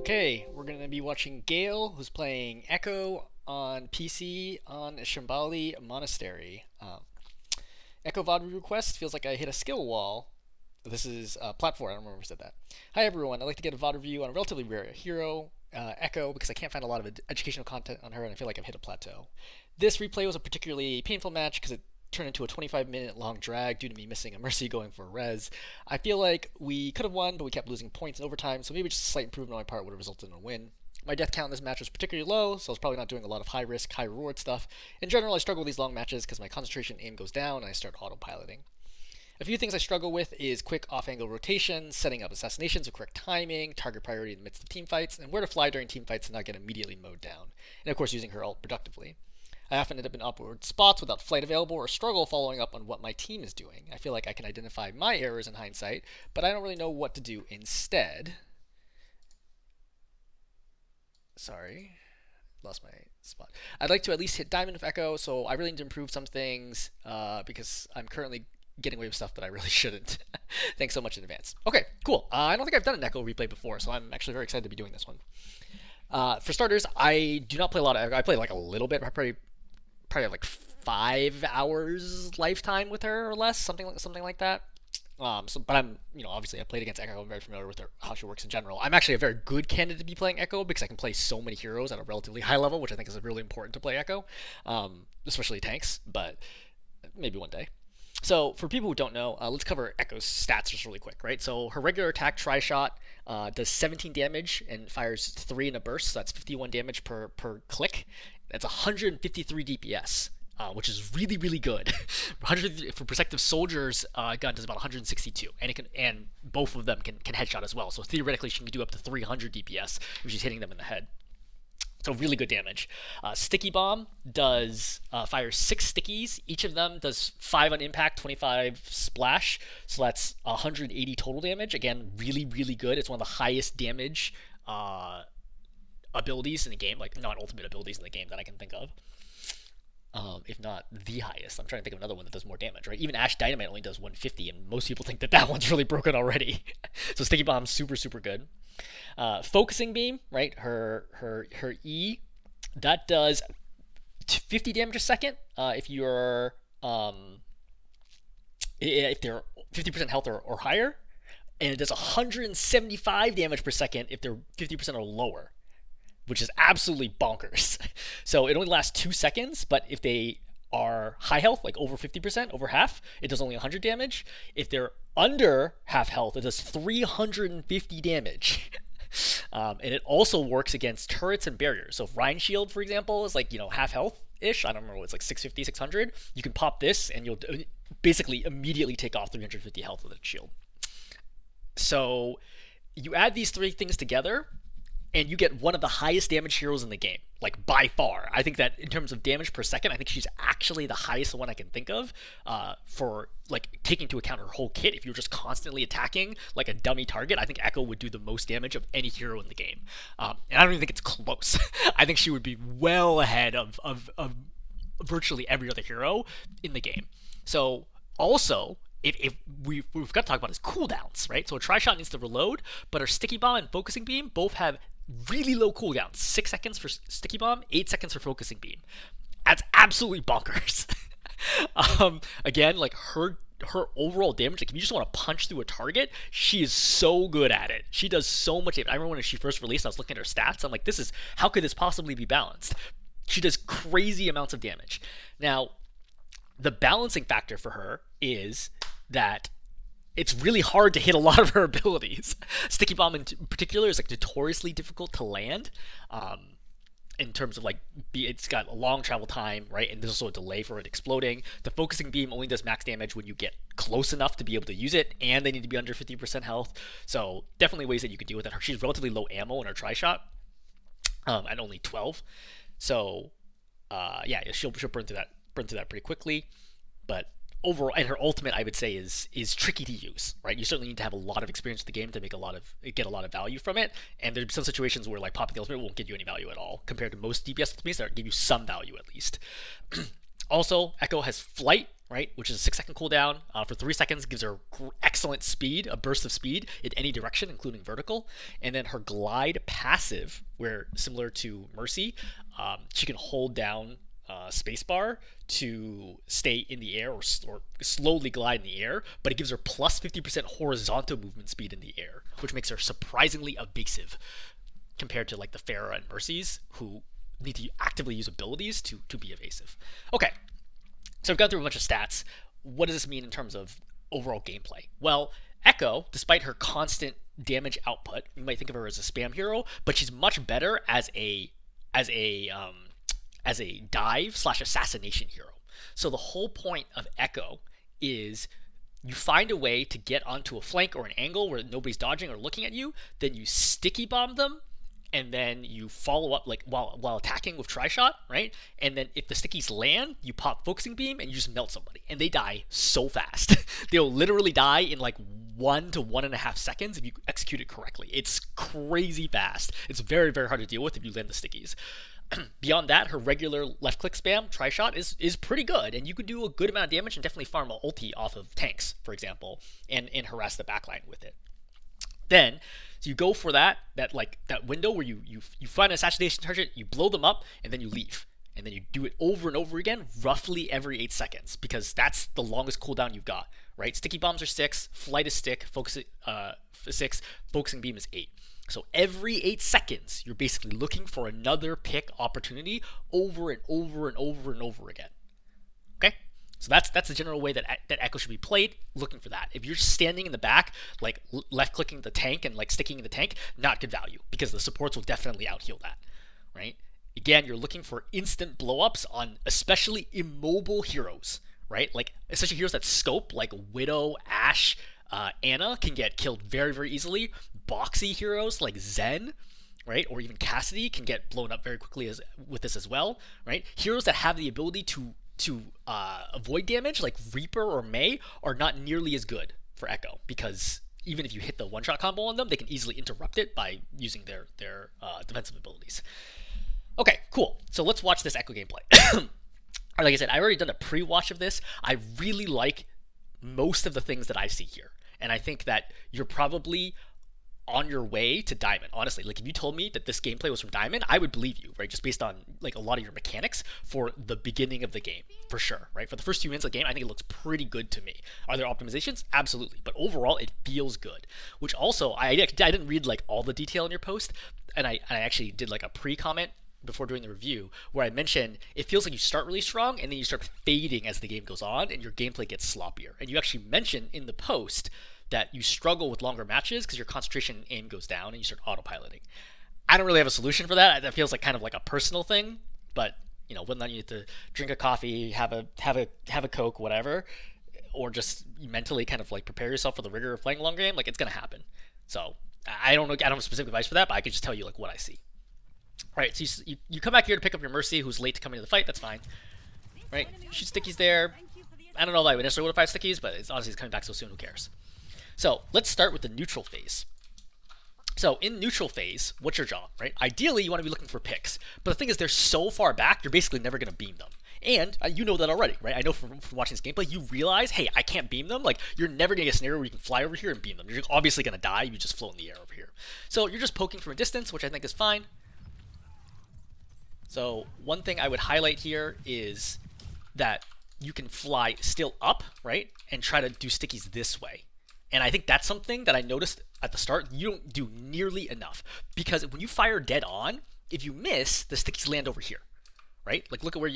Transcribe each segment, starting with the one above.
Okay, we're going to be watching Gale, who's playing Echo on PC on Shambali Monastery. Echo VOD request feels like I hit a skill wall. This is platform, I don't remember who said that. Hi everyone, I'd like to get a VOD review on a relatively rare hero, Echo, because I can't find a lot of educational content on her and I feel like I've hit a plateau. This replay was a particularly painful match because it turned into a 25-minute long drag due to me missing a Mercy going for a res. I feel like we could have won, but we kept losing points in overtime, so maybe just a slight improvement on my part would have resulted in a win. My death count in this match was particularly low, so I was probably not doing a lot of high risk, high reward stuff. In general, I struggle with these long matches because my concentration aim goes down and I start autopiloting. A few things I struggle with is quick off-angle rotations, setting up assassinations with correct timing, target priority in the midst of team fights, and where to fly during team fights and not get immediately mowed down. And of course using her ult productively. I often end up in upward spots without flight available or struggle following up on what my team is doing. I feel like I can identify my errors in hindsight, but I don't really know what to do instead. Sorry, lost my spot. I'd like to at least hit Diamond with Echo, so I really need to improve some things because I'm currently getting away with stuff that I really shouldn't. Thanks so much in advance. Okay, cool. I don't think I've done an Echo replay before, so I'm actually very excited to be doing this one. For starters, I do not play a lot of Echo. I play like a little bit. I probably have like 5 hours lifetime with her or less, something like that. But I'm, obviously I played against Echo. I'm very familiar with her, how she works in general. I'm actually a very good candidate to be playing Echo because I can play so many heroes at a relatively high level, which I think is really important to play Echo, especially tanks, but maybe one day. So for people who don't know, let's cover Echo's stats just really quick, right? So her regular attack tri-shot does 17 damage and fires 3 in a burst, so that's 51 damage per click. That's 153 DPS, which is really, really good. 100 for Protective Soldier's gun does about 162, and both of them can headshot as well. So theoretically, she can do up to 300 DPS if she's hitting them in the head. So really good damage. Sticky Bomb does fires 6 stickies. Each of them does 5 on impact, 25 splash. So that's 180 total damage. Again, really, really good. It's one of the highest damage abilities in the game, like non-ultimate abilities in the game that I can think of. If not the highest. I'm trying to think of another one that does more damage, right? Even Ash Dynamite only does 150, and most people think that one's really broken already. So Sticky Bomb's super, super good. Focusing Beam, right? Her E, that does 50 damage a second if you're if they're 50% health or higher, and it does 175 damage per second if they're 50% or lower, which is absolutely bonkers. So it only lasts 2 seconds, but if they are high health, like over 50%, over half, it does only 100 damage. If they're under half health, it does 350 damage. And it also works against turrets and barriers. So if Rhine Shield, for example, is like, half health-ish, I don't remember what it's like, 650, 600, you can pop this and you'll basically immediately take off 350 health with a shield. So you add these 3 things together, and you get one of the highest damage heroes in the game, like by far. I think that in terms of damage per second, I think she's actually the highest one I can think of for like taking into account her whole kit. If you're just constantly attacking like a dummy target, I think Echo would do the most damage of any hero in the game. And I don't even think it's close. I think she would be well ahead of virtually every other hero in the game. So also, if we've got to talk about his cooldowns, right? So a tri-shot needs to reload, but our Sticky Bomb and Focusing Beam both have really low cooldowns. 6 seconds for Sticky Bomb, 8 seconds for Focusing Beam. That's absolutely bonkers. Again, like her overall damage, like if you just want to punch through a target, she is so good at it. She does so much damage. I remember when she first released, I was looking at her stats. I'm like, how could this possibly be balanced? She does crazy amounts of damage. Now, the balancing factor for her is that it's really hard to hit a lot of her abilities. Sticky Bomb in particular is like notoriously difficult to land in terms of like it's got a long travel time, right? And there's also a delay for it exploding. The Focusing Beam only does max damage when you get close enough to be able to use it, and they need to be under 50% health. So definitely ways that you could deal with it. She's relatively low ammo in her tri-shot at only 12. So yeah, she'll burn through that pretty quickly. But overall, and her ultimate, I would say, is tricky to use, right? You certainly need to have a lot of experience with the game to get a lot of value from it. And there's some situations where like popping the ultimate won't give you any value at all compared to most DPS ultimates that give you some value at least. Also, Echo has flight, right, which is a 6-second cooldown. For 3 seconds, gives her excellent speed, a burst of speed in any direction, including vertical. And then her glide passive, where similar to Mercy, she can hold down spacebar to stay in the air or slowly glide in the air, but it gives her plus 50% horizontal movement speed in the air, which makes her surprisingly evasive compared to like the Pharah and Mercies, who need to actively use abilities to be evasive. Okay, so we've gone through a bunch of stats. What does this mean in terms of overall gameplay? Well, Echo, despite her constant damage output, you might think of her as a spam hero, but she's much better as a dive / assassination hero. So the whole point of Echo is you find a way to get onto a flank or an angle where nobody's dodging or looking at you, then you sticky bomb them, and then you follow up like while attacking with tri-shot, right? And then if the stickies land, you pop focusing beam and you just melt somebody, and they die so fast. They'll literally die in like 1 to 1.5 seconds if you execute it correctly. It's crazy fast. It's very, very hard to deal with if you land the stickies. Beyond that, her regular left-click spam, tri-shot, is pretty good, and you can do a good amount of damage and definitely farm an ulti off of tanks, for example, and harass the backline with it. Then, so you go for that window where you find an assassination target, you blow them up, and then you leave. And then you do it over and over again, roughly every 8 seconds, because that's the longest cooldown you've got, right? Sticky bombs are 6, flight is 6, 6, focusing beam is 8. So every 8 seconds, you're basically looking for another pick opportunity over and over and over and over again. Okay? So that's the general way that Echo should be played, looking for that. If you're standing in the back, like left-clicking the tank and like sticking in the tank, not good value, because the supports will definitely out-heal that, right? Again, you're looking for instant blow-ups on especially immobile heroes, right? Like, especially heroes that scope, like Widow, Ashe, Anna can get killed very, very easily. Boxy heroes like Zen, right, or even Cassidy can get blown up very quickly with this as well, right? Heroes that have the ability to avoid damage, like Reaper or Mei, are not nearly as good for Echo, because even if you hit the one-shot combo on them, they can easily interrupt it by using their defensive abilities. Okay, cool. So let's watch this Echo gameplay. Like I said, I've already done a pre-watch of this. I really like most of the things that I see here, and I think that you're probably on your way to Diamond. Honestly, like if you told me that this gameplay was from Diamond, I would believe you, right? Just based on like a lot of your mechanics for the beginning of the game, for sure, right? For the first few minutes of the game, I think it looks pretty good to me. Are there optimizations? Absolutely, but overall, it feels good. Which also, I didn't read like all the detail in your post, and I actually did like a pre-comment before doing the review where I mentioned it feels like you start really strong and then you start fading as the game goes on and your gameplay gets sloppier. And you actually mentioned in the post that you struggle with longer matches because your concentration and aim goes down and you start autopiloting. I don't really have a solution for that. That feels like kind of like a personal thing, but you know, whether or not you need to drink a coffee, have a Coke, whatever, or just mentally kind of like prepare yourself for the rigor of playing a long game, like it's gonna happen. So I don't know, I don't have specific advice for that, but I could just tell you like what I see. Right, so you come back here to pick up your Mercy, who's late to come into the fight. That's fine. Right, shoot stickies there. I don't know if I would necessarily would have 5 stickies, but it's honestly coming back so soon. Who cares? So let's start with the neutral phase. So in neutral phase, what's your job? Right, ideally you want to be looking for picks, but the thing is they're so far back, you're basically never going to beam them. And you know that already, right? I know from watching this gameplay, you realize, hey, I can't beam them. Like, you're never going to get a scenario where you can fly over here and beam them. You're obviously going to die. You just float in the air over here. So you're just poking from a distance, which I think is fine. So one thing I would highlight here is that you can fly still up, right, and try to do stickies this way. And I think that's something that I noticed at the start you don't do nearly enough, because when you fire dead on, if you miss, the stickies land over here, right? Like look at where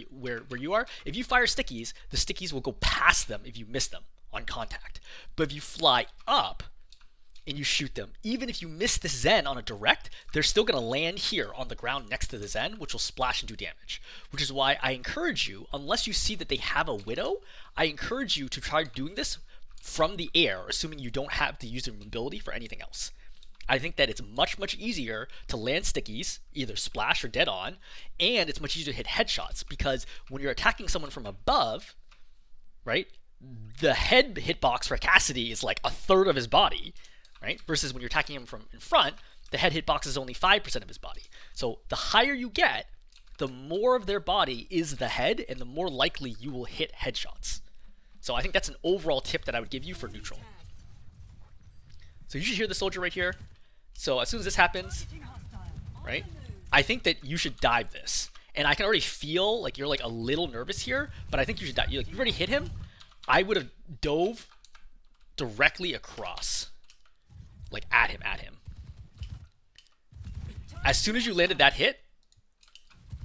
you are. If you fire stickies, the stickies will go past them if you miss them on contact. But if you fly up and you shoot them, even if you miss the Zen on a direct, they're still going to land here on the ground next to the Zen, which will splash and do damage. Which is why I encourage you, unless you see that they have a Widow, I encourage you to try doing this from the air, assuming you don't have to use their mobility for anything else. I think that it's much, much easier to land stickies, either splash or dead on, and it's much easier to hit headshots, because when you're attacking someone from above, right, the head hitbox for Cassidy is like 1/3 of his body, right? Versus when you're attacking him from in front, the head hitbox is only 5% of his body. So the higher you get, the more of their body is the head, and the more likely you will hit headshots. So I think that's an overall tip that I would give you for neutral. So you should hear the soldier right here. So as soon as this happens, right, I think that you should dive this. And I can already feel like you're like a little nervous here, but I think you should dive. You already hit him. I would have dove directly across, like at him. As soon as you landed that hit,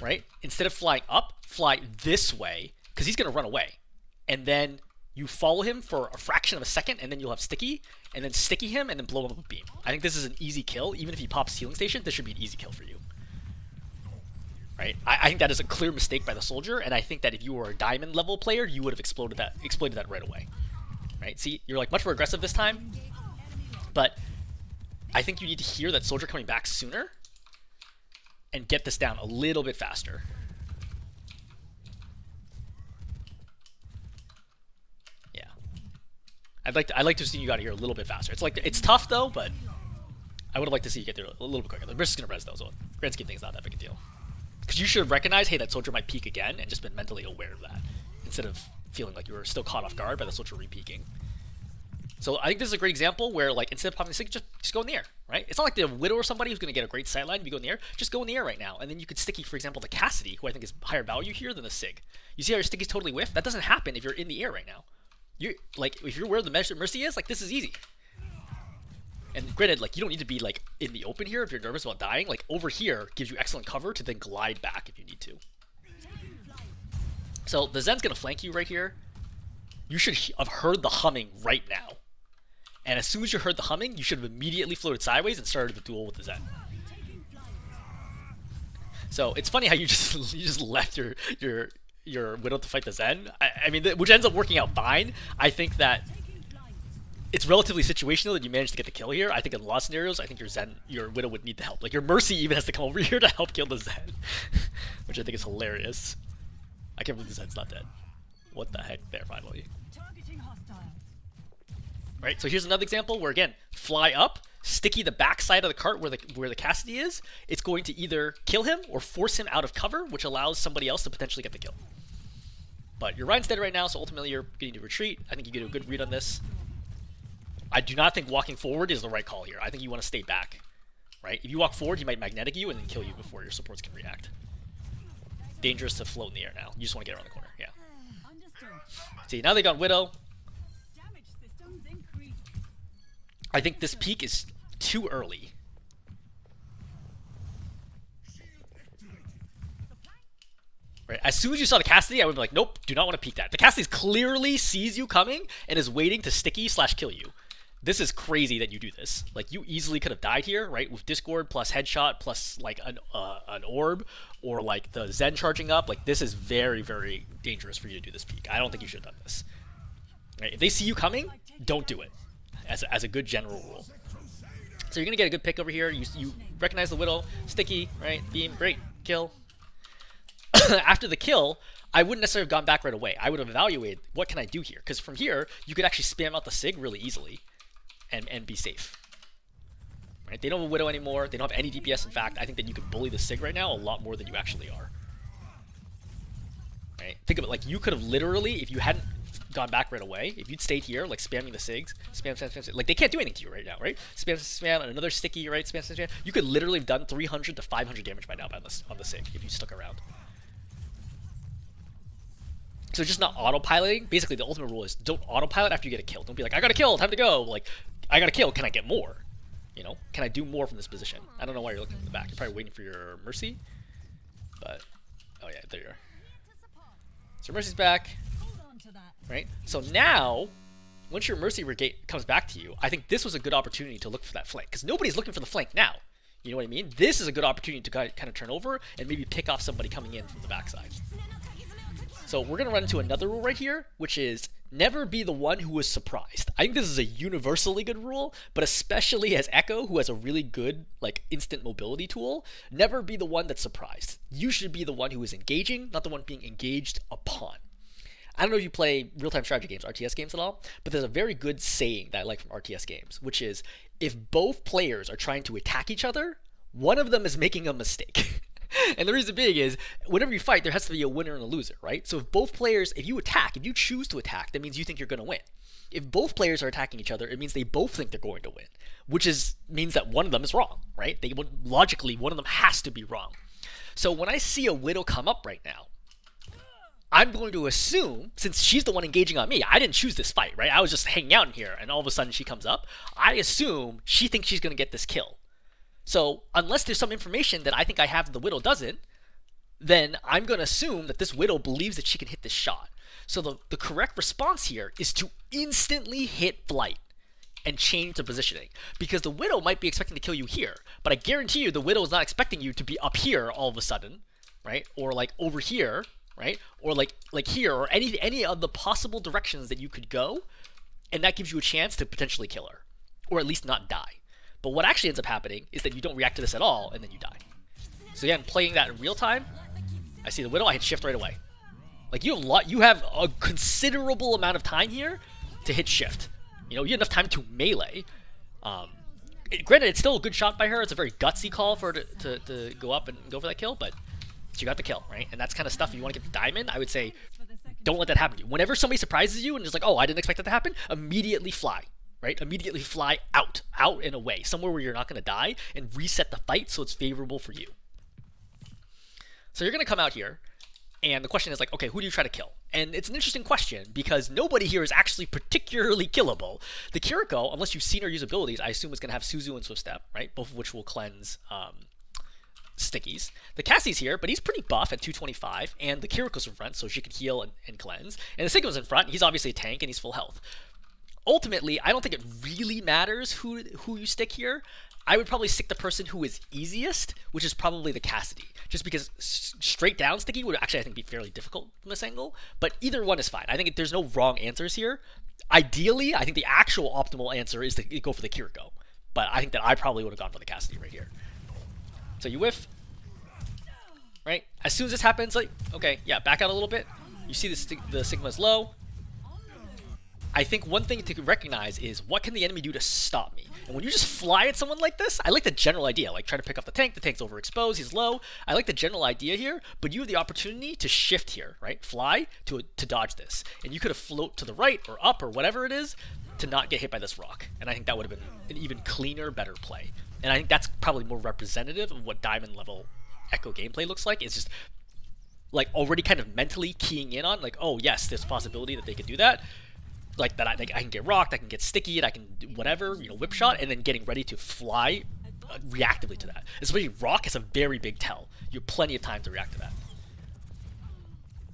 right, instead of flying up, fly this way, because he's going to run away. And then you follow him for a fraction of a second, and then you'll have sticky, and then sticky him, and then blow him up with beam. I think this is an easy kill. Even if he pops healing station, this should be an easy kill for you. Right? I think that is a clear mistake by the soldier, and I think that if you were a diamond level player, you would have exploited that right away. Right? See, you're like much more aggressive this time, but I think you need to hear that soldier coming back sooner and get this down a little bit faster. Yeah, I'd like to see you out of here a little bit faster. It's tough though, but I would have liked to see you get there a little bit quicker. The risk is gonna res though, so grand scheme thing's not that big a deal. Because you should have recognized, hey, that soldier might peek again, and just been mentally aware of that, instead of feeling like you were still caught off guard by the soldier re-peeking. So I think this is a great example where, like, instead of popping the stick, just go in the air, right? It's not like the Widow or somebody who's going to get a great sight line if you go in the air. Just go in the air right now, and then you could sticky, for example, the Cassidy, who I think is higher value here than the Sig. You see how your sticky's totally whiffed? That doesn't happen if you're in the air right now. You like, if you're where the Mercy is, like, this is easy. And granted, like, you don't need to be, like, in the open here if you're nervous about dying. Like, over here gives you excellent cover to then glide back if you need to. So the Zen's going to flank you right here. You should have heard the humming right now. And as soon as you heard the humming, you should have immediately floated sideways and started the duel with the Zen. So it's funny how you just left your Widow to fight the Zen. I mean, which ends up working out fine. I think that it's relatively situational that you managed to get the kill here. I think in a lot of scenarios, I think your Widow would need the help. Like, your Mercy even has to come over here to help kill the Zen, which I think is hilarious. I can't believe the Zen's not dead. What the heck? There, finally. Right, so here's another example where, again, fly up, sticky the backside of the cart where the Cassidy is. It's going to either kill him or force him out of cover, which allows somebody else to potentially get the kill. But your Ryan's dead right now, so ultimately you're getting to retreat. I think you get a good read on this. I do not think walking forward is the right call here. I think you want to stay back, right? If you walk forward, he might magnetic you and then kill you before your supports can react. Dangerous to float in the air now. You just want to get around the corner, yeah. See, now they got Widow. I think this peak is too early. Right, as soon as you saw the Cassidy, I would be like, nope, do not want to peek that. The Cassidy clearly sees you coming and is waiting to sticky / kill you. This is crazy that you do this. Like, you easily could have died here, right? With Discord plus headshot plus like an orb, or like the Zen charging up. Like, this is very, very dangerous for you to do this peek. I don't think you should have done this. Right? If they see you coming, don't do it. As a good general rule. So you're gonna get a good pick over here. You recognize the Widow, sticky, right? Beam, great, kill. After the kill, I wouldn't necessarily have gone back right away. I would have evaluated what can I do here, because from here you could actually spam out the Sig really easily, and be safe. Right? They don't have a Widow anymore. They don't have any DPS. In fact, I think that you could bully the Sig right now a lot more than you actually are. Right? Think of it like you could have literally, if you hadn't gone back right away, if you'd stayed here, like spamming the Sigs, spam, like they can't do anything to you right now, right? Spam, and another sticky, right? Spam. You could literally have done 300 to 500 damage by now on the Sig if you stuck around. So just not autopiloting. Basically, the ultimate rule is don't autopilot after you get a kill. Don't be like, I got a kill, time to go. Like, I got a kill, can I get more? You know, can I do more from this position? I don't know why you're looking in the back. You're probably waiting for your Mercy, but oh yeah, there you are. So Mercy's back. Right? So now, once your Mercy Brigade comes back to you, I think this was a good opportunity to look for that flank. Because nobody's looking for the flank now. You know what I mean? This is a good opportunity to kind of turn over and maybe pick off somebody coming in from the backside. So we're going to run into another rule right here, which is never be the one who is surprised. I think this is a universally good rule, but especially as Echo, who has a really good like instant mobility tool, never be the one that's surprised. You should be the one who is engaging, not the one being engaged upon. I don't know if you play real-time strategy games, RTS games at all, but there's a very good saying that I like from RTS games, which is, if both players are trying to attack each other, one of them is making a mistake. And the reason being is, whenever you fight, there has to be a winner and a loser, right? So if both players, if you choose to attack, that means you think you're going to win. If both players are attacking each other, it means they both think they're going to win, which means that one of them is wrong, right? Logically, one of them has to be wrong. So when I see a Widow come up right now, I'm going to assume, since she's the one engaging on me, I didn't choose this fight, right? I was just hanging out in here, and all of a sudden she comes up. I assume she thinks she's going to get this kill. So unless there's some information that I think I have that the Widow doesn't, then I'm going to assume that this Widow believes that she can hit this shot. So the correct response here is to instantly hit flight and change the positioning. Because the Widow might be expecting to kill you here, but I guarantee you the Widow is not expecting you to be up here all of a sudden, right? Or like over here, right? Or like here, or any of the possible directions that you could go, and that gives you a chance to potentially kill her, or at least not die. But what actually ends up happening is that you don't react to this at all, and then you die. So again, playing that in real time, I see the Widow, I hit shift right away. Like you have a considerable amount of time here to hit shift. You know, you have enough time to melee. Granted, it's still a good shot by her. It's a very gutsy call for her to go up and go for that kill, but she got the kill, right? And that's kind of stuff, if you want to get the diamond, I would say don't let that happen to you. Whenever somebody surprises you and is like, oh, I didn't expect that to happen, immediately fly, right? Immediately fly out and away, somewhere where you're not going to die, and reset the fight so it's favorable for you. So you're going to come out here, and the question is like, okay, who do you try to kill? And it's an interesting question, because nobody here is actually particularly killable. The Kiriko, unless you've seen her use abilities, I assume is going to have Suzu and Swift Step, right? Both of which will cleanse stickies. The Cassie's here, but he's pretty buff at 225, and the Kiriko's in front, so she can heal and cleanse. And the Sigma's in front, he's obviously a tank, and he's full health. Ultimately, I don't think it really matters who you stick here. I would probably stick the person who is easiest, which is probably the Cassidy. Just because straight down sticky would actually, I think, be fairly difficult from this angle. But either one is fine. I think there's no wrong answers here. Ideally, I think the actual optimal answer is to go for the Kiriko. But I think that I probably would have gone for the Cassidy right here. So you whiff, right? As soon as this happens, like, okay, yeah, back out a little bit. You see the Sigma's low. I think one thing to recognize is, what can the enemy do to stop me? And when you just fly at someone like this, I like the general idea, like try to pick up the tank's overexposed, he's low. I like the general idea here, but you have the opportunity to shift here, right? Fly to dodge this. And you could have float to the right or up or whatever it is to not get hit by this rock. And I think that would have been an even cleaner, better play. And I think that's probably more representative of what diamond level Echo gameplay looks like. It's just like already kind of mentally keying in on like, oh yes, there's a possibility that they could do that. Like that I can get rocked, I can get sticky, I can do whatever, you know, whip shot, and then getting ready to fly reactively to that. Especially rock is a very big tell. You have plenty of time to react to that.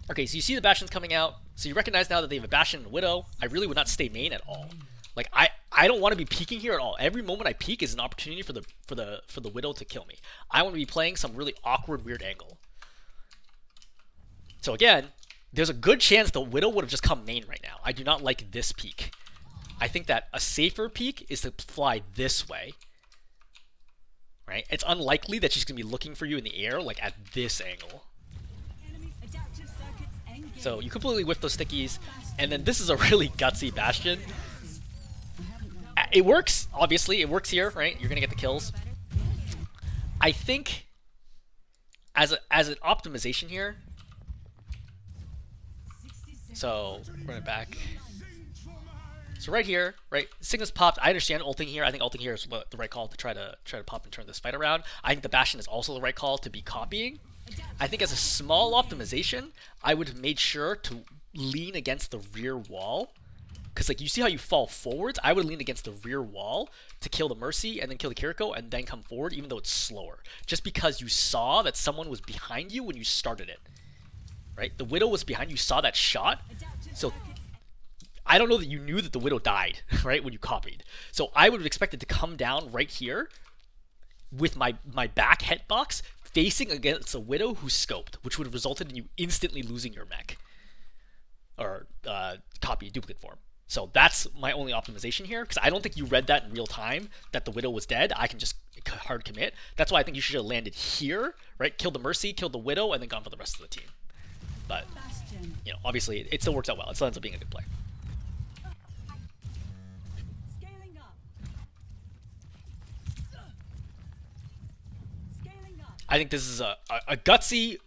Okay, so you see the Bastions coming out. So you recognize now that they have a Bastion and a Widow. I really would not stay main at all. Like I don't want to be peeking here at all. Every moment I peek is an opportunity for the Widow to kill me. I want to be playing some really awkward, weird angle. So again, there's a good chance the Widow would have just come main right now. I do not like this peek. I think that a safer peek is to fly this way. Right? It's unlikely that she's going to be looking for you in the air, like at this angle. So you completely whiff those stickies, and then this is a really gutsy Bastion. It works, obviously. It works here, right? You're going to get the kills. I think as an optimization here, so run it back. So right here, right, Sigma's popped. I understand ulting here. I think ulting here is the right call to try to pop and turn this fight around. I think the Bastion is also the right call to be copying. I think as a small optimization, I would have made sure to lean against the rear wall. Because like you see how you fall forwards, I would lean against the rear wall to kill the Mercy and then kill the Kiriko and then come forward, even though it's slower. Just because you saw that someone was behind you when you started it. Right? The Widow was behind you, saw that shot. So I don't know that you knew that the Widow died, right, when you copied. So I would have expected to come down right here with my back hitbox facing against a Widow who's scoped, which would have resulted in you instantly losing your mech. Or copy, duplicate form. So that's my only optimization here, because I don't think you read that in real time, that the Widow was dead. I can just hard commit. That's why I think you should have landed here, right? Killed the Mercy, killed the Widow, and then gone for the rest of the team. But, you know, obviously, it still works out well. It still ends up being a good play. I think this is a gutsy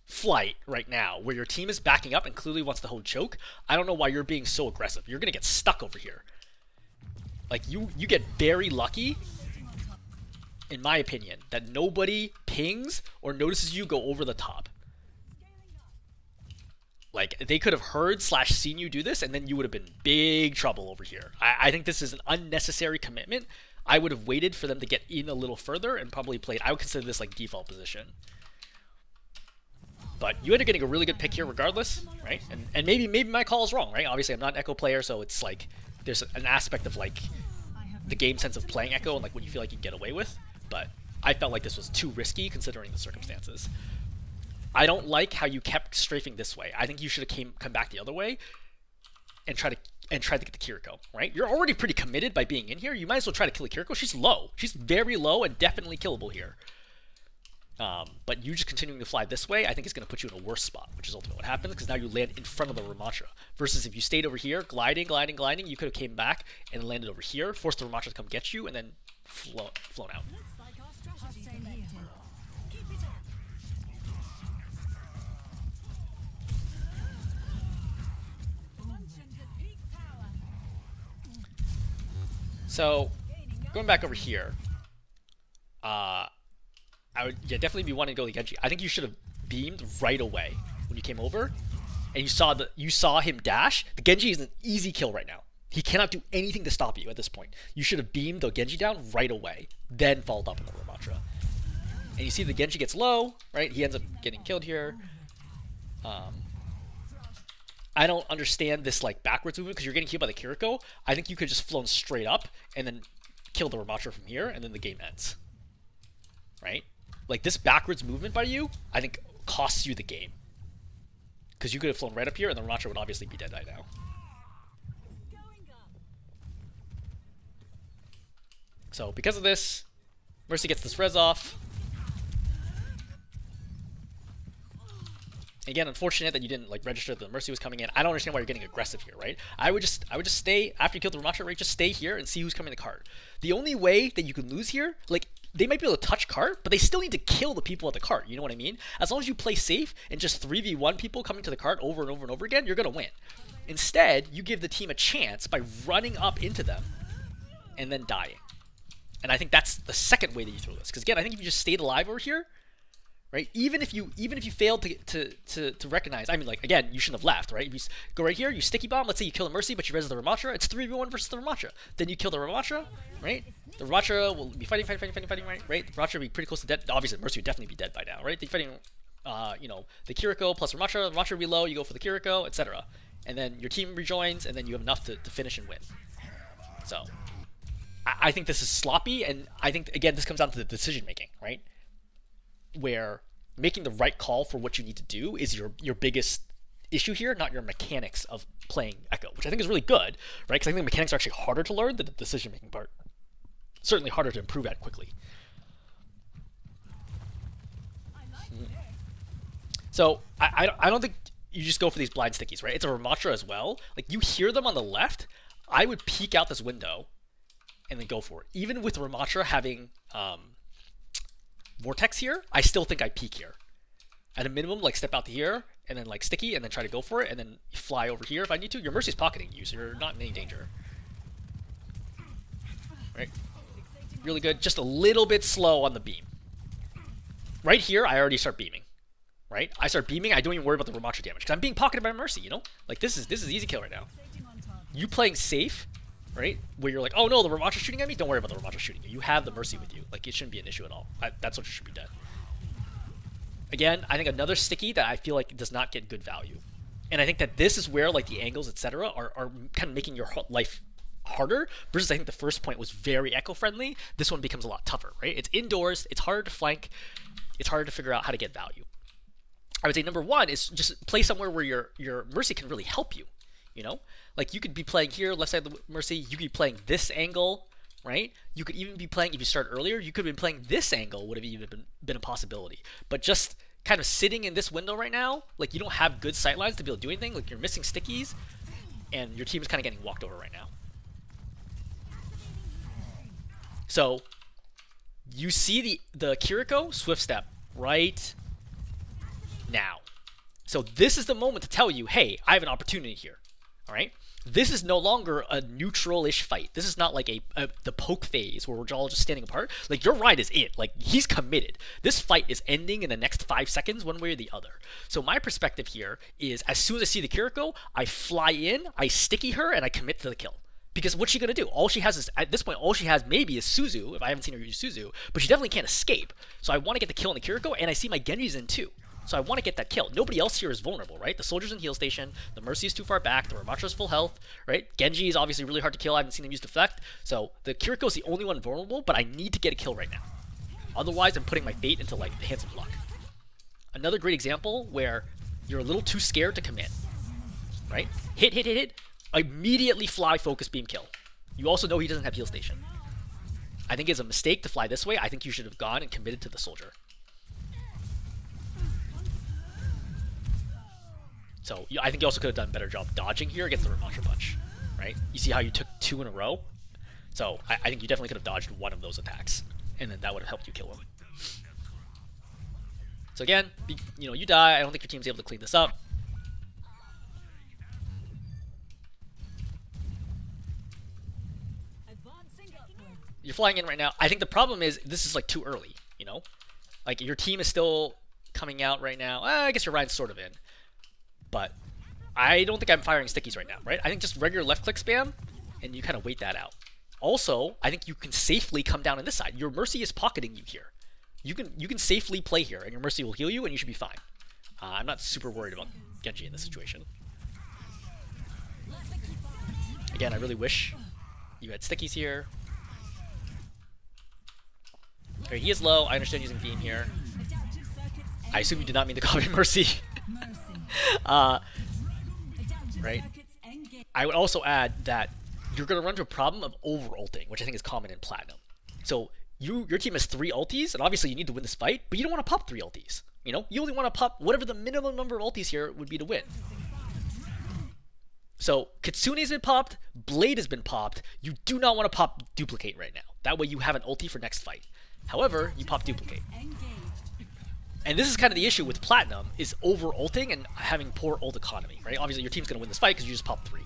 flight right now where your team is backing up and clearly wants to hold choke. I don't know why you're being so aggressive. You're gonna get stuck over here. Like you get very lucky, in my opinion, that nobody pings or notices you go over the top. Like, they could have heard / seen you do this, and then you would have been big trouble over here. I think this is an unnecessary commitment. I would have waited for them to get in a little further and probably played. I would consider this like default position. But you ended up getting a really good pick here regardless, right? And maybe my call is wrong, right? Obviously, I'm not an Echo player, so it's like there's an aspect of like the game sense of playing Echo and like what you feel like you can get away with. But I felt like this was too risky considering the circumstances. I don't like how you kept strafing this way. I think you should have come back the other way and tried to get the Kiriko, right? You're already pretty committed by being in here. You might as well try to kill the Kiriko. She's low. She's very low and definitely killable here. But you just continuing to fly this way, I think is going to put you in a worse spot, which is ultimately what happens, because now you land in front of the Ramattra. Versus if you stayed over here, gliding, you could have came back and landed over here, forced the Ramattra to come get you, and then flown out. So, going back over here, I would definitely be wanting to go to Genji. I think you should have beamed right away when you came over, and you saw him dash. The Genji is an easy kill right now. He cannot do anything to stop you at this point. You should have beamed the Genji down right away, then followed up on the Ramattra. And you see the Genji gets low, right? He ends up getting killed here. I don't understand this like backwards movement because you're getting killed by the Kiriko. I think you could just flown straight up and then kill the Ramattra from here, and then the game ends. Right? Like this backwards movement by you, I think costs you the game. Because you could have flown right up here, and the Ramattra would obviously be dead by now. So because of this, Mercy gets this res off. Again, unfortunate that you didn't like register that the Mercy was coming in. I don't understand why you're getting aggressive here, right? I would just stay after you kill the Ramattra, right? Just stay here and see who's coming to cart. The only way that you can lose here, like they might be able to touch cart, but they still need to kill the people at the cart. You know what I mean? As long as you play safe and just 3v1 people coming to the cart over and over and over again, you're gonna win. Instead, you give the team a chance by running up into them and then dying. And I think that's the second way that you throw this. Because again, I think if you just stayed alive over here, right? Even if you failed to recognize, I mean, like again, you shouldn't have left, right? If you go right here, you sticky bomb. Let's say you kill the Mercy, but you res the Ramattra. It's 3v1 versus the Ramattra. Then you kill the Ramattra, right? The Ramattra will be fighting, right? The Ramattra will be pretty close to dead. Obviously, the Mercy would definitely be dead by now, right? They're fighting, you know, the Kiriko plus Ramattra. The Ramattra will be low. You go for the Kiriko, etc. And then your team rejoins, and then you have enough to finish and win. So, I think this is sloppy, and I think again this comes down to the decision making, right? Where making the right call for what you need to do is your biggest issue here, not your mechanics of playing Echo, which I think is really good, right? Because I think the mechanics are actually harder to learn than the decision-making part. Certainly harder to improve at quickly. So I don't think you just go for these blind stickies, right? It's a Ramattra as well. Like you hear them on the left, I would peek out this window and then go for it. Even with Ramattra having Vortex here, I still think I peek here. At a minimum, like step out to here, and then like sticky, and then try to go for it, and then fly over here if I need to. Your Mercy's pocketing you, so you're not in any danger. Right? Really good. Just a little bit slow on the beam. Right here, I already start beaming. Right? I start beaming, I don't even worry about the Ramattra damage, because I'm being pocketed by Mercy, you know? Like, this is easy kill right now. You playing safe, right? Where you're like, oh no, the Ramatra's shooting at me? Don't worry about the Ramatra shooting you. You have the Mercy with you. Like, it shouldn't be an issue at all. That's what should be done. Again, I think another sticky that I feel like does not get good value. And I think that this is where, like, the angles, etc., are kind of making your life harder, versus I think the first point was very echo-friendly. This one becomes a lot tougher, right? It's indoors, it's harder to flank, it's harder to figure out how to get value. I would say number one is just play somewhere where your Mercy can really help you, you know? Like, you could be playing here, left side of the Mercy, you could be playing this angle, right? You could even be playing, if you start earlier, you could have been playing this angle, would have even been a possibility. But just kind of sitting in this window right now, like, you don't have good sight lines to be able to do anything, like, you're missing stickies, and your team is kind of getting walked over right now. So, you see the Kiriko, swift step, right now. So this is the moment to tell you, hey, I have an opportunity here. All right? This is no longer a neutral-ish fight. This is not like the poke phase where we're all just standing apart. Like, your ride is it. Like, he's committed. This fight is ending in the next 5 seconds, one way or the other. So my perspective here is, as soon as I see the Kiriko, I fly in, I sticky her, and I commit to the kill. Because what's she going to do? All she has is, at this point, all she has maybe is Suzu, if I haven't seen her use Suzu, but she definitely can't escape. So I want to get the kill on the Kiriko, and I see my Genji's in too. So I want to get that kill. Nobody else here is vulnerable, right? The soldier's in heal station, the Mercy is too far back, the Ramatra's full health, right? Genji is obviously really hard to kill. I haven't seen him use deflect. So the Kiriko is the only one vulnerable, but I need to get a kill right now. Otherwise, I'm putting my fate into like the hands of luck. Another great example where you're a little too scared to commit, right? Hit, hit, hit, hit. Immediately fly, focus, beam, kill. You also know he doesn't have heal station. I think it's a mistake to fly this way. I think you should have gone and committed to the soldier. So I think you also could have done a better job dodging here against the Ramatra punch, right? You see how you took 2 in a row? So I think you definitely could have dodged one of those attacks, and then that would have helped you kill him. So again, you die. I don't think your team's able to clean this up. You're flying in right now. I think the problem is this is like too early, Like your team is still coming out right now. I guess your ride's sort of in. But I don't think I'm firing stickies right now, right? I think just regular left click spam, and you kind of wait that out. Also, I think you can safely come down on this side. Your Mercy is pocketing you here. You can safely play here, and your Mercy will heal you, and you should be fine. I'm not super worried about Genji in this situation. Again, I really wish you had stickies here. Okay, he is low. I understand using beam here. I assume you did not mean to copy Mercy. Right? I would also add that you're going to run into a problem of overulting, which I think is common in Platinum. So your team has 3 ultis, and obviously you need to win this fight, but you don't want to pop 3 ultis. You only want to pop whatever the minimum number of ultis here would be to win. So Kitsune's been popped, Blade has been popped. You do not want to pop Duplicate right now. That way you have an ulti for next fight. However, you pop Duplicate. And this is kind of the issue with Platinum, is over-ulting and having poor ult economy, right? Obviously, your team's going to win this fight because you just pop 3,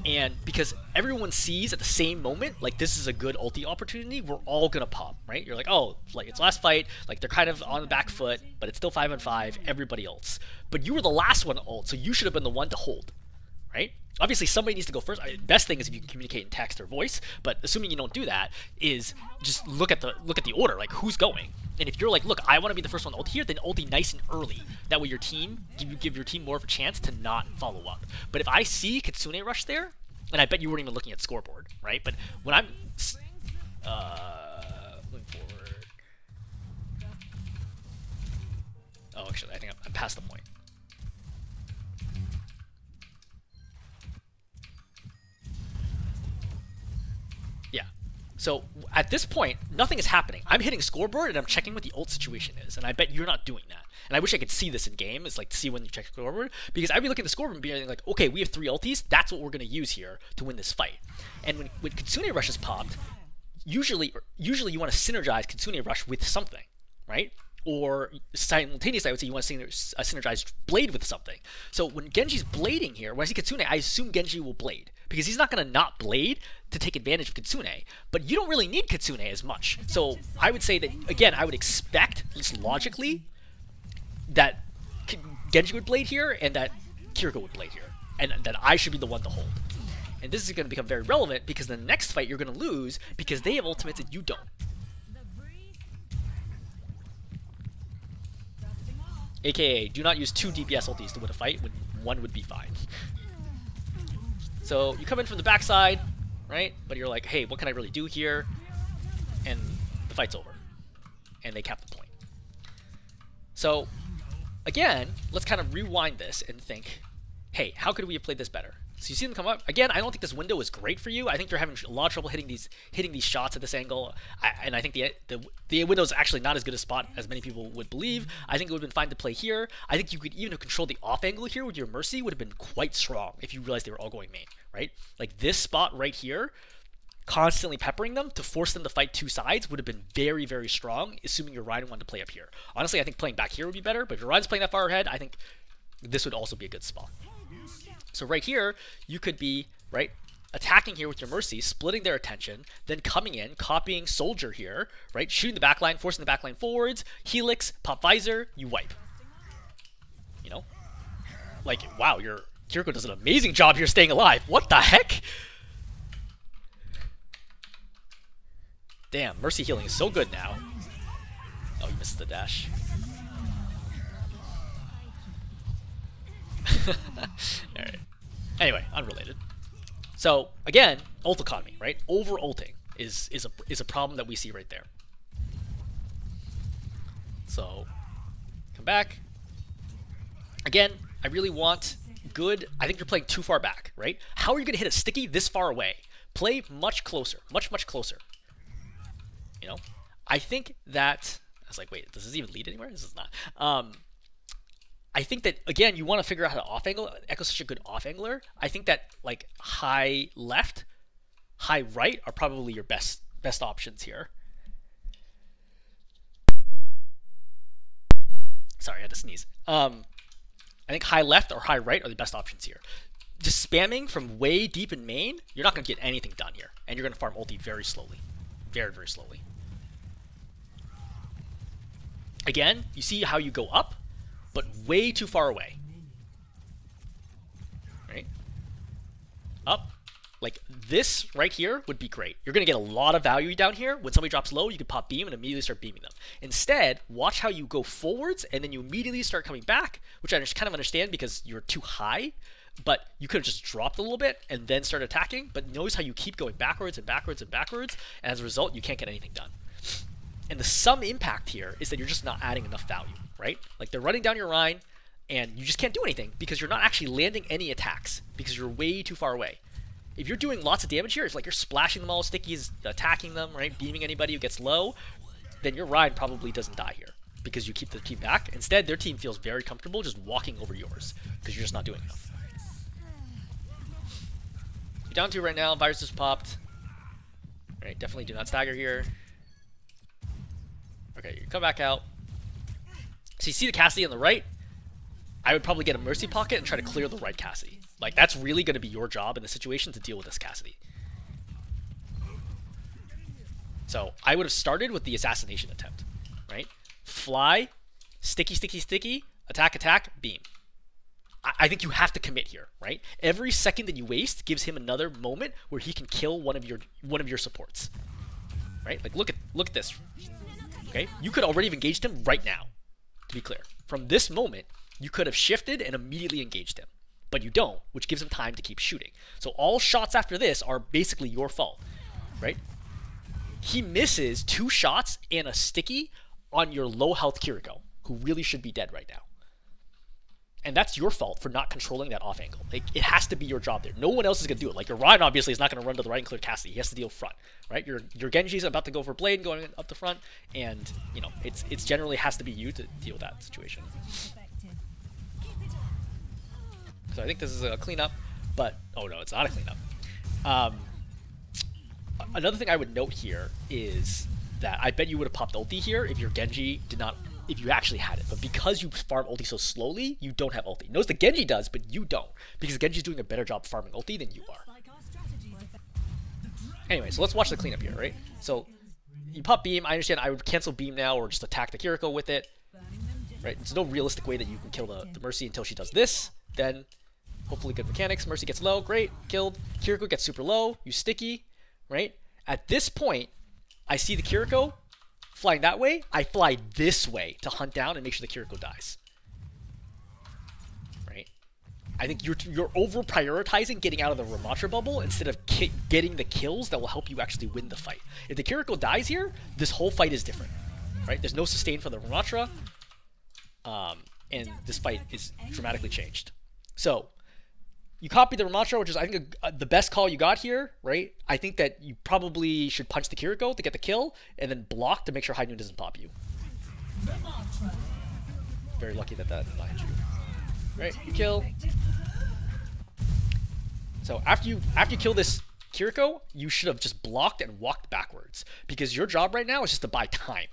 And because everyone sees at the same moment, like, this is a good ulti opportunity, we're all going to pop, right? You're like, oh, like, it's last fight, like, they're kind of on the back foot, but it's still 5-on-5, everybody ults. But you were the last one to ult, so you should have been the one to hold, right? Obviously, somebody needs to go first. Best thing is if you can communicate in text or voice, but assuming you don't do that, is just look at the order, like, who's going? And if you're like, look, I want to be the first one to ult here, then ulti nice and early. That way your team, you give your team more of a chance to not follow up. But if I see Kitsune rush there, and I bet you weren't even looking at scoreboard, right? But when I'm moving forward, oh, actually, I think I'm past the point. Yeah. So at this point, nothing is happening. I'm hitting scoreboard and I'm checking what the ult situation is, and I bet you're not doing that. And I wish I could see this in game, is like to see when you check scoreboard, because I'd be looking at the scoreboard and being like, okay, we have 3 ultis, that's what we're going to use here to win this fight. And when Kitsune Rush is popped, usually you want to synergize Kitsune Rush with something, right? Or simultaneously, I would say you want to synergize Blade with something. So when Genji's blading here, when I see Kitsune, I assume Genji will blade, because he's not going to not blade to take advantage of Kitsune, but you don't really need Kitsune as much. So I would say that, again, I would expect, just logically, that Genji would blade here, and that Kiriko would blade here, and that I should be the one to hold. And this is going to become very relevant, because in the next fight you're going to lose, because they have ultimates and you don't. AKA, do not use 2 DPS ultis to win a fight when 1 would be fine. So you come in from the backside, right? But you're like, hey, what can I really do here? And the fight's over. And they cap the point. So, again, let's kind of rewind this and think, hey, how could we have played this better? So you see them come up. Again, I don't think this window is great for you. I think you're having a lot of trouble hitting these shots at this angle. And I think the window is actually not as good a spot as many people would believe. I think it would have been fine to play here. I think you could even have controlled the off angle here with your Mercy would have been quite strong if you realized they were all going main, right? Like this spot right here constantly peppering them to force them to fight two sides would have been very, very strong, assuming your Ryan wanted to play up here. Honestly, I think playing back here would be better, but if your Ryan's playing that far ahead, I think this would also be a good spot. So right here, you could be, right, attacking here with your Mercy, splitting their attention, then coming in, copying Soldier here, right, shooting the backline, forcing the backline forwards, Helix, pop Visor, you wipe. You know? Like, wow, your Kiriko does an amazing job here staying alive. What the heck? Damn, Mercy healing is so good now. Oh, he missed the dash. Alright. Anyway, unrelated. So, again, ult economy, right? Over-ulting is a problem that we see right there. So, come back. Again, I really want good... I think you're playing too far back, right? How are you going to hit a sticky this far away? Play much closer. Much, much closer. You know? I think that... I was like, wait, does this even lead anywhere? This is not. I think that, again, you want to figure out how to off-angle. Echo's such a good off-angler. I think that, like, high left, high right are probably your best options here. Sorry, I had to sneeze. I think high left or high right are the best options here. Just spamming from way deep in main, you're not going to get anything done here. And you're going to farm ulti very slowly. Very, very slowly. Again, you see how you go up, but way too far away. Right? Up. Like, this right here would be great. You're going to get a lot of value down here. When somebody drops low, you can pop beam and immediately start beaming them. Instead, watch how you go forwards, and then you immediately start coming back, which I just kind of understand because you're too high, but you could have just dropped a little bit and then start attacking. But notice how you keep going backwards and backwards and backwards, and as a result, you can't get anything done. And the sum impact here is that you're just not adding enough value, right? Like, they're running down your Rhine, and you just can't do anything because you're not actually landing any attacks because you're way too far away. If you're doing lots of damage here, it's like you're splashing them all, stickies, attacking them, right? Beaming anybody who gets low, then your Rhine probably doesn't die here because you keep the team back. Instead, their team feels very comfortable just walking over yours because you're just not doing enough. You're down 2 right now. Virus just popped. Right, definitely do not stagger here. Okay, you come back out. So you see the Cassidy on the right? I would probably get a Mercy Pocket and try to clear the right Cassidy. Like, that's really going to be your job in the situation to deal with this Cassidy. So I would have started with the assassination attempt, right? Fly, sticky, sticky, sticky, attack, attack, beam. I think you have to commit here, right? Every second that you waste gives him another moment where he can kill one of your supports, right? Like, look at this. Okay, you could already have engaged him right now, to be clear. From this moment, you could have shifted and immediately engaged him. But you don't, which gives him time to keep shooting. So all shots after this are basically your fault, right? He misses 2 shots and a sticky on your low health Kiriko, who really should be dead right now. And that's your fault for not controlling that off angle. Like, it has to be your job there. No one else is going to do it. Like, your Ryan obviously is not going to run to the right and clear Cassidy. He has to deal front, right? Your Genji's about to go for Blade going up the front, and, you know, it's generally has to be you to deal with that situation. So I think this is a cleanup, but, oh no, it's not a cleanup. Another thing I would note here is that I bet you would have popped ulti here if your Genji did not, if you actually had it. But because you farm ulti so slowly, you don't have ulti. Notice the Genji does, but you don't. Because Genji's doing a better job farming ulti than you are. Anyway, so let's watch the cleanup here, right? So, you pop beam. I understand I would cancel beam now or just attack the Kiriko with it. Right? There's no realistic way that you can kill the Mercy until she does this. Then, hopefully good mechanics. Mercy gets low. Great. Killed. Kiriko gets super low. You sticky. Right? At this point, I see the Kiriko flying that way. I fly this way to hunt down and make sure the Kiriko dies. Right? I think you're over prioritizing getting out of the Ramatra bubble instead of getting the kills that will help you actually win the fight. If the Kiriko dies here, this whole fight is different. Right? There's no sustain for the Ramatra. And this fight is dramatically changed. So, you copy the Ramatra, which is, I think, the best call you got here, right? I think that you probably should punch the Kiriko to get the kill, and then block to make sure High Noon doesn't pop you. Very lucky that that blinds you. Right, you kill. So after you kill this Kiriko, you should have just blocked and walked backwards. Because your job right now is just to buy time.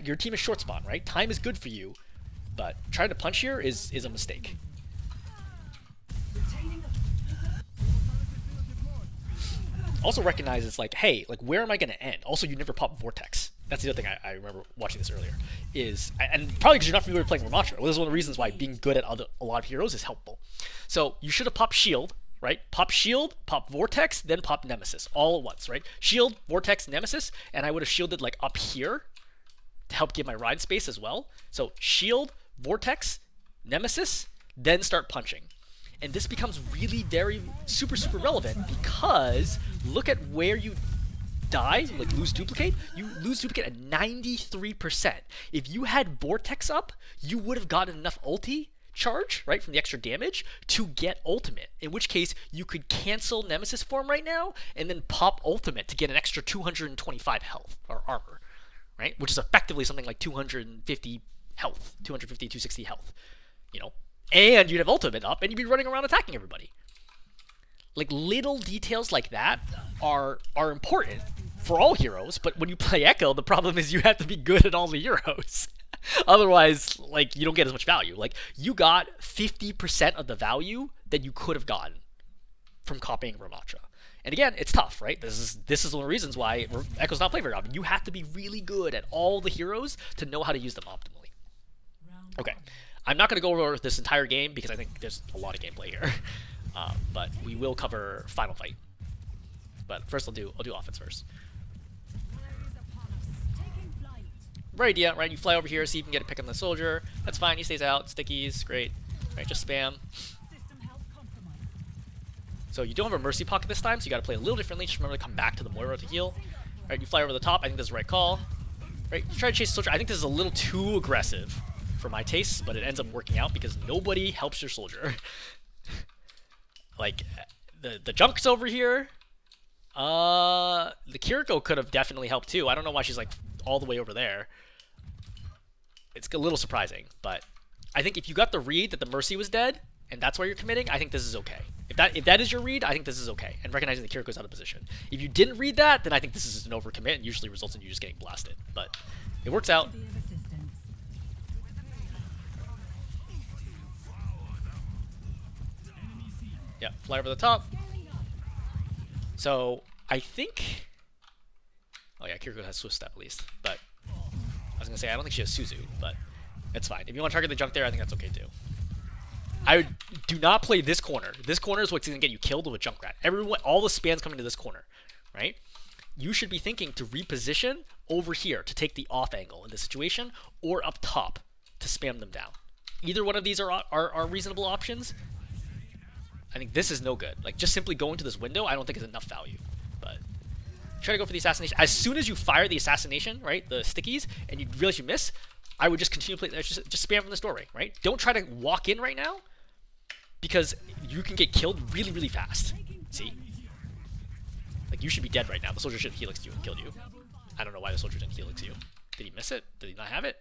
Your team is short spawn, right? Time is good for you, but trying to punch here is a mistake. Also recognize it's like, hey, like where am I going to end? Also, you never pop Vortex. That's the other thing I remember watching this earlier. And probably because you're not familiar with playing Ramattra. Well, this is one of the reasons why being good at a lot of heroes is helpful. So you should have popped Shield, right? Pop Shield, pop Vortex, then pop Nemesis all at once, right? Shield, Vortex, Nemesis, and I would have shielded like up here to help give my ride space as well. So Shield, Vortex, Nemesis, then start punching. And this becomes really very super relevant because look at where you die, like lose duplicate. You lose duplicate at 93%. If you had Vortex up, you would have gotten enough ulti charge, right, from the extra damage to get ultimate. In which case, you could cancel Nemesis form right now and then pop ultimate to get an extra 225 health or armor, right? Which is effectively something like 250 health, 250, 260 health, you know? And you'd have ultimate up, and you'd be running around attacking everybody. Like, little details like that are important for all heroes, but when you play Echo, the problem is you have to be good at all the heroes. Otherwise, like, you don't get as much value. Like, you got 50% of the value that you could have gotten from copying Ramattra. And again, it's tough, right? This is one of the reasons why Echo's not played very often. You have to be really good at all the heroes to know how to use them optimally. Okay. I'm not going to go over this entire game because I think there's a lot of gameplay here, but we will cover final fight. But first, I'll do offense first. Right idea, right? You fly over here, see if you can get a pick on the soldier. That's fine. He stays out. Stickies, great. Right, just spam. So you don't have a mercy pocket this time, so you got to play a little differently. Just remember to come back to the Moira to heal. Right, you fly over the top. I think this is the right call. Right, you try to chase the soldier. I think this is a little too aggressive for my tastes, but it ends up working out because nobody helps your soldier. Like, the Junk's over here. The Kiriko could have definitely helped too. I don't know why she's like all the way over there. It's a little surprising, but I think if you got the read that the Mercy was dead, and that's why you're committing, I think this is okay. If that is your read, I think this is okay, and recognizing the Kiriko's out of position. If you didn't read that, then I think this is an overcommit, and usually results in you just getting blasted. But it works out. Yeah, fly over the top. So, I think... Oh yeah, Kiriko has Swift Step at least. But, I was going to say, I don't think she has Suzu, but it's fine. If you want to target the junk there, I think that's okay too. Do not play this corner. This corner is what's going to get you killed with a Junkrat. Everyone, all the spam's coming to this corner, right? You should be thinking to reposition over here to take the off angle in this situation, or up top to spam them down. Either one of these are reasonable options. I think this is no good. Like, just simply going to this window, I don't think is enough value. But try to go for the assassination. As soon as you fire the assassination, right, the stickies, and you realize you miss, I would just continue to play. Just spam from this doorway, right? Don't try to walk in right now, because you can get killed really, really fast. See? Like, you should be dead right now. The soldier should have helixed you and killed you. I don't know why the soldier didn't helix you. Did he miss it? Did he not have it?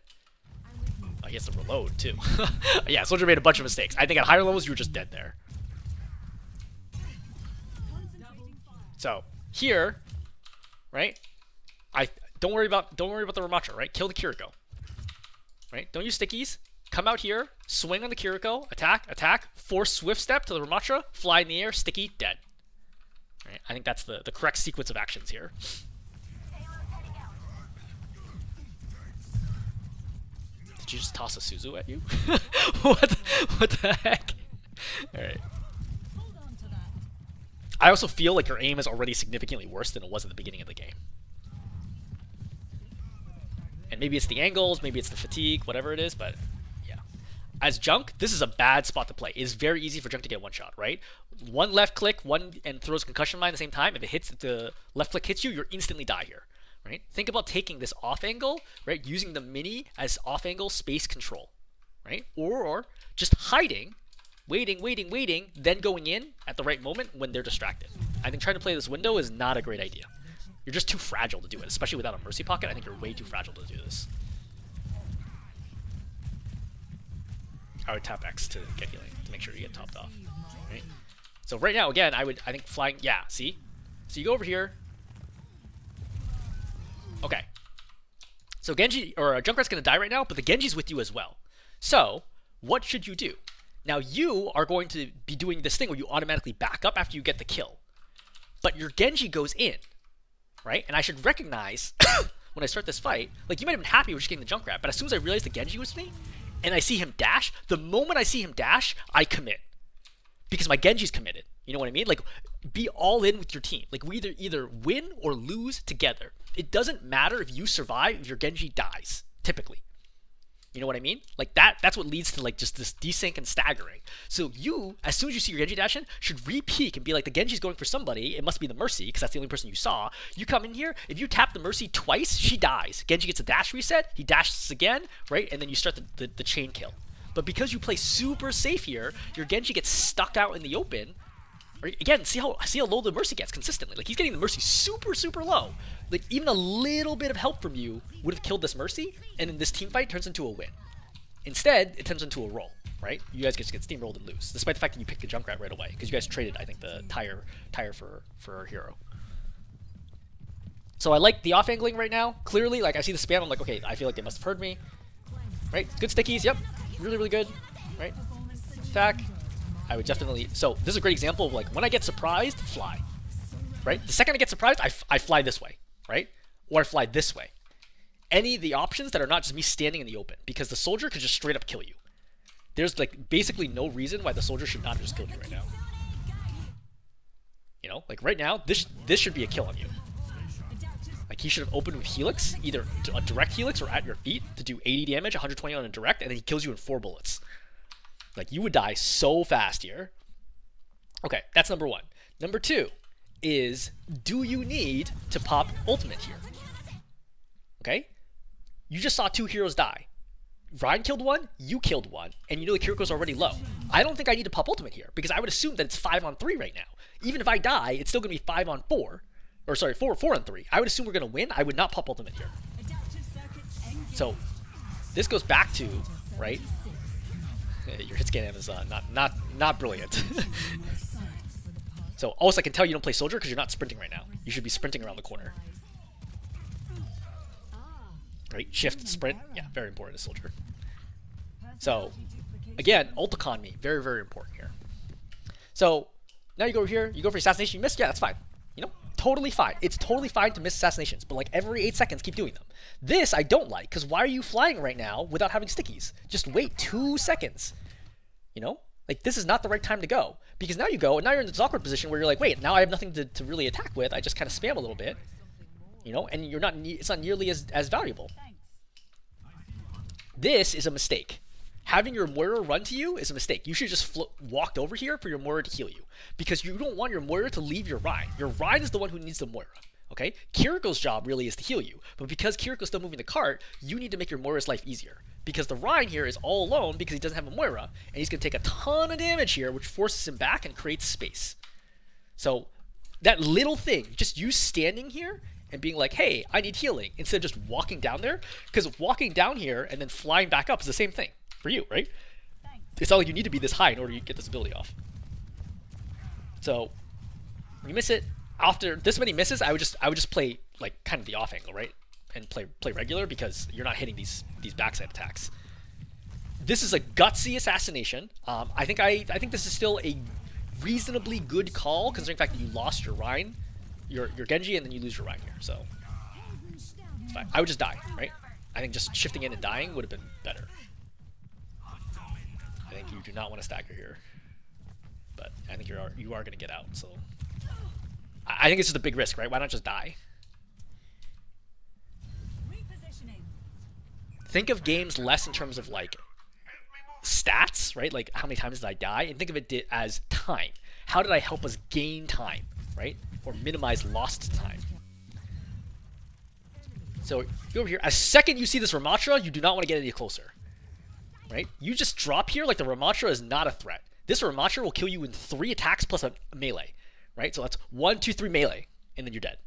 Oh, he has to reload, too. Yeah, soldier made a bunch of mistakes. I think at higher levels, you were just dead there. So here, right? Don't worry about the Ramattra, right? Kill the Kiriko, right? Don't use stickies. Come out here, swing on the Kiriko, attack, force Swift Step to the Ramattra, fly in the air, sticky, dead. Right? I think that's the correct sequence of actions here. Did you just toss a Suzu at you? What the heck? All right. I also feel like your aim is already significantly worse than it was at the beginning of the game. And maybe it's the angles, maybe it's the fatigue, whatever it is, but yeah. As Junk, this is a bad spot to play. It is very easy for Junk to get one shot, right? One left click, and throws concussion mine at the same time. If the left click hits you, you'll instantly die here, right? Think about taking this off angle, right? Using the mini as off angle space control, right? Or just hiding, waiting, then going in at the right moment when they're distracted. I think trying to play this window is not a great idea. You're just too fragile to do it, especially without a mercy pocket. I think you're way too fragile to do this. I would tap X to get healing, to make sure you get topped off. Right? So right now, again, I think flying, yeah, see? So you go over here. Okay. So Genji, or Junkrat's gonna die right now, but the Genji's with you as well. So, what should you do? Now you are going to be doing this thing where you automatically back up after you get the kill. But your Genji goes in, right? And I should recognize, when I start this fight, like you might have been happy with just getting the Junkrat, but as soon as I realized the Genji was me, and I see him dash, the moment I see him dash, I commit. Because my Genji's committed. You know what I mean? Like, be all in with your team. Like, we either win or lose together. It doesn't matter if you survive if your Genji dies, typically. You know what I mean? Like, that's what leads to, like, just this desync and staggering. So you, as soon as you see your Genji dash in, should re-peek and be like, the Genji's going for somebody. It must be the Mercy, because that's the only person you saw. You come in here, if you tap the Mercy twice, she dies. Genji gets a dash reset, he dashes again, right? And then you start the chain kill. But because you play super safe here, your Genji gets stuck out in the open. Again, see how low the Mercy gets consistently. Like, he's getting the Mercy super, super low. Like, even a little bit of help from you would have killed this Mercy, and then this team fight turns into a win. Instead, it turns into a roll, right? You guys just get steamrolled and lose, despite the fact that you picked the Junkrat right away, because you guys traded, I think, the tire for our hero. So I like the off-angling right now. Clearly, like, I see the spam, I'm like, okay, I feel like they must have heard me. Right? Good stickies, yep. Really, really good. Right? Attack. I would definitely... So, this is a great example of, like, when I get surprised, fly. Right? The second I get surprised, I fly this way. Right? Or I fly this way. Any of the options that are not just me standing in the open. Because the soldier could just straight up kill you. There's, like, basically no reason why the soldier should not just kill you right now. You know? Like, right now, this should be a kill on you. Like, he should have opened with Helix, either a direct Helix or at your feet, to do 80 damage, 120 on a direct, and then he kills you in 4 bullets. Like, you would die so fast here. Okay, that's number 1. Number 2 is, do you need to pop ultimate here? Okay? You just saw 2 heroes die. Ryan killed one, you killed one, and you know the Kiriko's already low. I don't think I need to pop ultimate here, because I would assume that it's 5-on-3 right now. Even if I die, it's still going to be 5-on-4. Or sorry, 4-on-3. I would assume we're going to win. I would not pop ultimate here. So, this goes back to, right? Your hit scan is not brilliant. So, also I can tell you don't play soldier because you're not sprinting right now. You should be sprinting around the corner. Right? Shift, sprint. Yeah, very important as soldier. So, again, ult economy. Very, very important here. So, now you go over here. You go for assassination. You missed? Yeah, that's fine. You know? Totally fine. It's totally fine to miss assassinations, but like every 8 seconds, keep doing them. This I don't like, because why are you flying right now without having stickies? Just wait 2 seconds. You know? Like, this is not the right time to go. Because now you go, and now you're in this awkward position where you're like, wait, now I have nothing to really attack with. I just kind of spam a little bit. You know? And you're not. It's not nearly as valuable. This is a mistake. Having your Moira run to you is a mistake. You should just walked over here for your Moira to heal you. Because you don't want your Moira to leave your Rhine. Your Rhine is the one who needs the Moira. Okay? Kiriko's job really is to heal you. But because Kiriko's still moving the cart, you need to make your Moira's life easier. Because the Rhine here is all alone because he doesn't have a Moira. And he's going to take a ton of damage here, which forces him back and creates space. So, that little thing, just you standing here and being like, hey, I need healing, instead of just walking down there. Because walking down here and then flying back up is the same thing. For you, right? It's not like you need to be this high in order to get this ability off. So, when you miss it, after this many misses, I would just play like kind of the off angle, right? And play regular, because you're not hitting these backside attacks. This is a gutsy assassination. I think this is still a reasonably good call, considering the fact that you lost your Rhine, your Genji, and then you lose your Rhine here. So, it's fine. I would just die, right? I think just shifting in and dying would have been better. I think you do not want to stagger here, but I think you are going to get out. So I think it's just a big risk, right? Why not just die? Think of games less in terms of like stats, right? Like how many times did I die, and think of it as time. How did I help us gain time, right? Or minimize lost time. So go over here. As second you see this Ramatra, you do not want to get any closer. Right? You just drop here like the Ramatra is not a threat. This Ramatra will kill you in 3 attacks plus a melee. Right? So that's 1, 2, 3 melee, and then you're dead.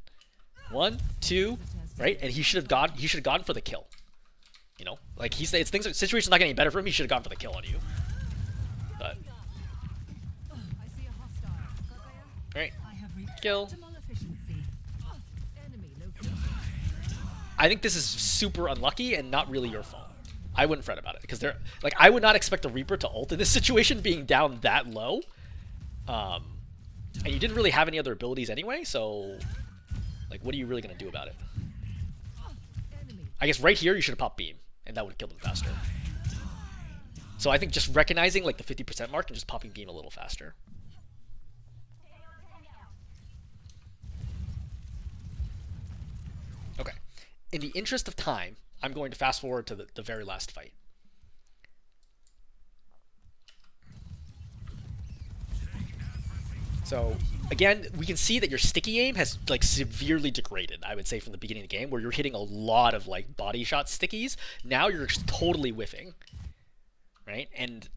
1, 2, right? And he should have gone for the kill. You know? Like situation's not getting any better for him, he should have gone for the kill on you. But alright. Kill. I think this is super unlucky and not really your fault. I wouldn't fret about it because they're like I would not expect a Reaper to ult in this situation being down that low. And you didn't really have any other abilities anyway, so like what are you really gonna do about it? I guess right here you should have popped beam, and that would have killed him faster. So I think just recognizing like the 50% mark and just popping beam a little faster. Okay. In the interest of time, I'm going to fast forward to the very last fight. So again, we can see that your sticky aim has like severely degraded, I would say, from the beginning of the game, where you're hitting a lot of like body shot stickies. Now you're totally whiffing, right? And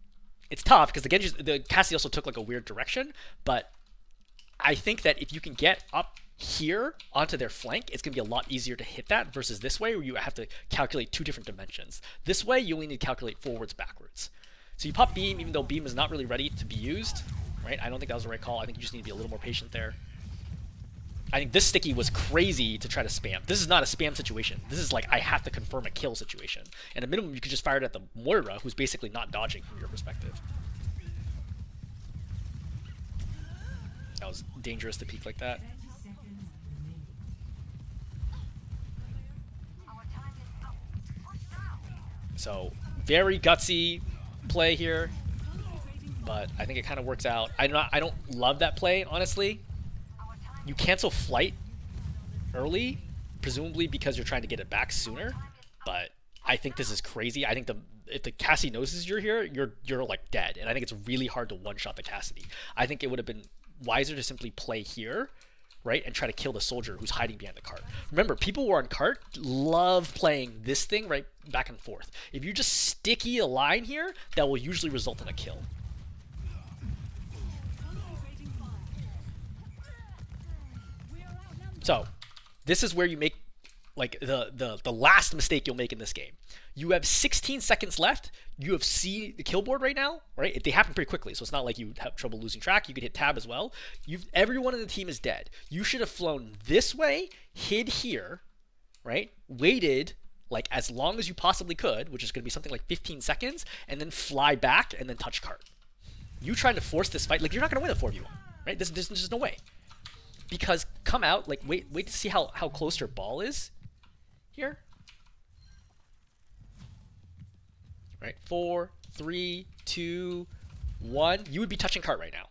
it's tough because the Cassie also took like a weird direction, but I think that if you can get up here onto their flank, it's going to be a lot easier to hit that versus this way where you have to calculate two different dimensions. This way, you only need to calculate forwards, backwards. So you pop beam, even though beam is not really ready to be used, right? I don't think that was the right call. I think you just need to be a little more patient there. I think this sticky was crazy to try to spam. This is not a spam situation. This is like I have to confirm a kill situation. And at minimum, you could just fire it at the Moira, who's basically not dodging from your perspective. That was dangerous to peek like that. So, very gutsy play here, but I think it kind of works out. I don't love that play, honestly. You cancel flight early, presumably because you're trying to get it back sooner, but I think this is crazy. I think if the Cassie knows you're here, you're like dead, and I think it's really hard to one-shot the Cassidy. I think it would have been wiser to simply play here, right, and try to kill the soldier who's hiding behind the cart. Remember, people who are on cart love playing this thing right back and forth. If you just sticky a line here, that will usually result in a kill. So, this is where you make like the last mistake you'll make in this game. You have 16 seconds left. You have C the kill board right now, right? They happen pretty quickly, so it's not like you have trouble losing track. You could hit tab as well. Everyone in the team is dead. You should have flown this way, hid here, right? Waited like as long as you possibly could, which is going to be something like 15 seconds, and then fly back and then touch cart. You trying to force this fight, like you're not going to win a 4v1, right? There's just no way. Because come out, like wait to see how close your ball is here. Right, 4, 3, 2, 1. You would be touching cart right now,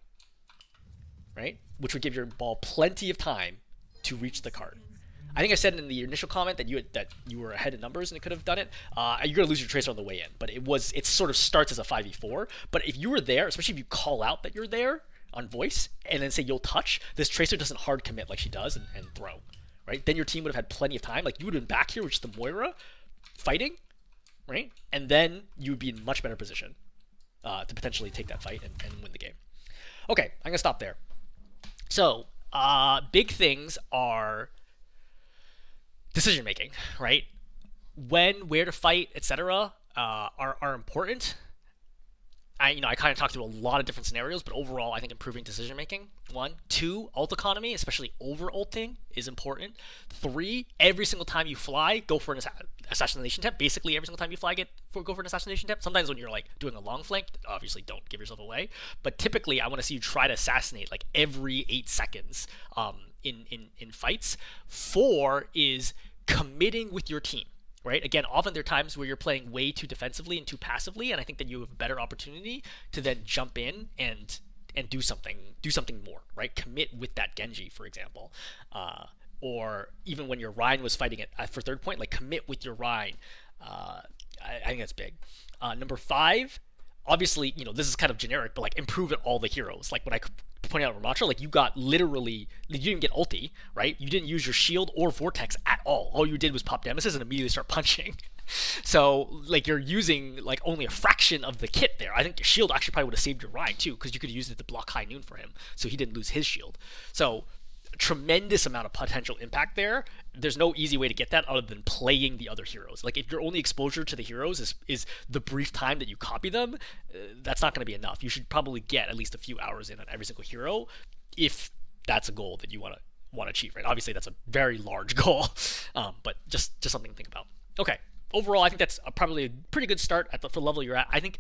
right? Which would give your ball plenty of time to reach the cart. I think I said in the initial comment that you were ahead in numbers and it could have done it. You're gonna lose your tracer on the way in, but it sort of starts as a 5v4. But if you were there, especially if you call out that you're there on voice and then say you'll touch, this tracer doesn't hard commit like she does and throw, right? Then your team would have had plenty of time. Like you would have been back here with just the Moira fighting, right? And then you would be in much better position to potentially take that fight and win the game. Okay, I'm gonna stop there. So big things are decision making, right? When, where to fight, etc. Are important. I kind of talked through a lot of different scenarios, but overall, I think improving decision making. 1, 2, ult economy, especially over-ulting, is important. 3, every single time you fly, go for an assassination attempt. Basically, every single time you fly, go for an assassination attempt. Sometimes when you're like doing a long flank, obviously don't give yourself away. But typically, I want to see you try to assassinate like every 8 seconds in fights. 4 is committing with your team. Right? Again, often there are times where you're playing way too defensively and too passively, and I think that you have a better opportunity to then jump in and do something more, right? Commit with that Genji, for example, or even when your Rhine was fighting it for third point, like commit with your Rhine. I think that's big. Number 5, obviously, this is kind of generic, but like improve at all the heroes. Like when I pointed out Ramattra, like you got literally, you didn't get ulti, right? You didn't use your shield or vortex at all. All you did was pop Nemesis and immediately start punching. So like you're using like only a fraction of the kit there. I think your shield actually probably would have saved your Rhine too, because you could have used it to block High Noon for him, so he didn't lose his shield. So tremendous amount of potential impact there. There's no easy way to get that other than playing the other heroes. Like if your only exposure to the heroes is the brief time that you copy them, that's not going to be enough. You should probably get at least a few hours in on every single hero if that's a goal that you want to want to achieve, right? Obviously, that's a very large goal, but just something to think about. Okay, overall, I think that's probably a pretty good start for the level you're at. I think,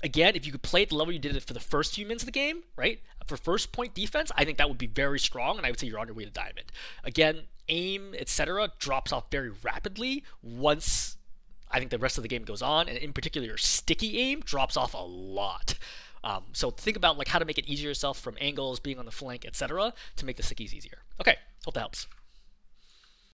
again, if you could play at the level you did it for the first few minutes of the game, right? For first point defense, I think that would be very strong, and I would say you're on your way to diamond. Again, aim, etc., drops off very rapidly once I think the rest of the game goes on, and in particular, your sticky aim drops off a lot. So think about like how to make it easier yourself from angles, being on the flank, etc., to make the stickies easier. Okay, hope that helps.